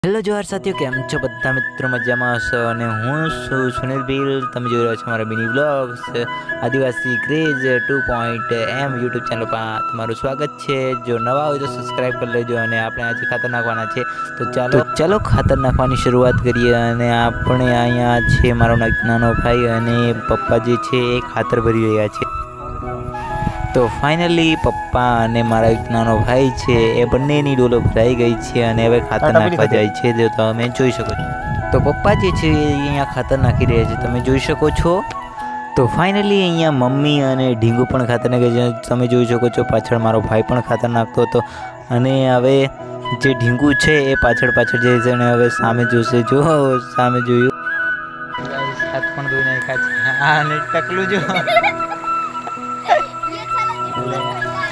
Hello johar સાથીઓ, કેમ છો બધા મિત્રો? મજામાં હશો અને હું છું સુનિલ ભીલ. તમે જોઈ રહ્યા છો મારા મિની વ્લોગ્સ આદિવાસી ક્રેઝ 2.m યુટ્યુબ ચેનલ પર તમારું સ્વાગત છે. જો નવા હોય તો સબસ્ક્રાઈબ કરી લેજો. અને આપણે આજે ખાતર નાખવાના છે, તો ચાલો ખાતર નાખવાની શરૂઆત કરીએ. અને આપણે અહીંયા છે મારો નાનો ભાઈ અને પપ્પા જે છે એ ખાતર ભરી રહ્યા છે. તો ફાઇનલી પપ્પા અને મારા એક નાનો ભાઈ છે એ બંનેની ડોલો ભરાઈ ગઈ છે અને હવે ખાતર નાખવા જાય છે. તો તમે જોઈ શકો છો, તો પપ્પા જે છે એ અહીંયા ખાતર નાખી રહ્યા છે, તમે જોઈ શકો છો. તો ફાઇનલી અહીંયા મમ્મી અને ઢીંગુ પણ ખાતર નાખે છે, તમે જોઈ શકો છો. પાછળ મારો ભાઈ પણ ખાતર નાખતો હતો અને હવે જે ઢીંગુ છે એ પાછળ જાય છે અને હવે સામે જોશે. જો સામે જોયું, હાથ પણ ધોઈ નાખ્યા છે. અને ટકલું જો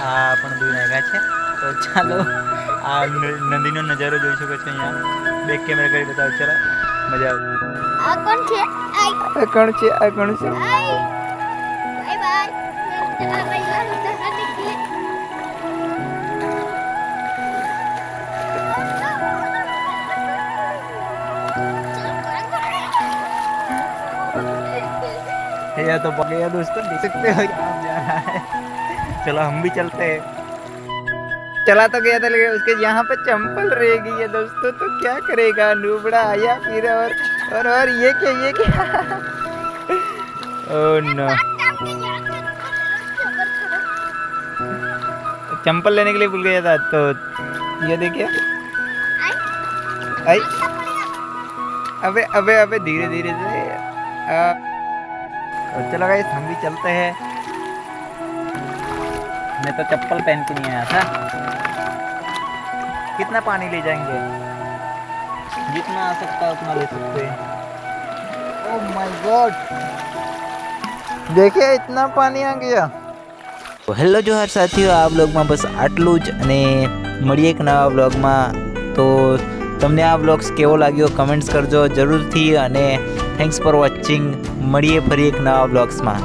આ પણ ધોઈ નાખ્યા છે. તો ચાલો આ નદીનો નજારો જોઈ શકો છો. અહીંયા બેક કેમેરા કરી બતાવો. ચાલો મજા આવે. આ કોણ છે? આ કોણ છે? આ કોણ છે? Bye bye. ये तो बगैर दोस्तों देख सकते हो यहाँ जा रहा है. चलो हम भी चलते हैं. चला तो गया था लेकिन उसके यहाँ पे चंपल रह गई है दोस्तों. तो क्या करेगा नूबड़ा आया फिर. और ये क्या ओह नो. चंपल लेने के लिए भूल गया था. तो ये देखिए. आई अबे धीरे धीरे से. तो चलो गाइस हम भी चलते हैं. मैं तो चप्पल पहन के नहीं आया था. कितना पानी ले जाएंगे? जितना आ सकता है उतना ले सकते हैं. ओह माय गॉड, देखिए इतना पानी आ गया. તો હેલો જોહાર સાથીઓ, આ વ્લોગમાં બસ આટલું જ અને મળીએ એક નવા વ્લોગમાં. તો તમને આ વ્લોગ્સ કેવો લાગ્યો કમેન્ટ્સ કરજો જરૂરથી. અને થેન્ક્સ ફોર વોચિંગ. મળીએ ફરી એક નવા વ્લોગ્સમાં.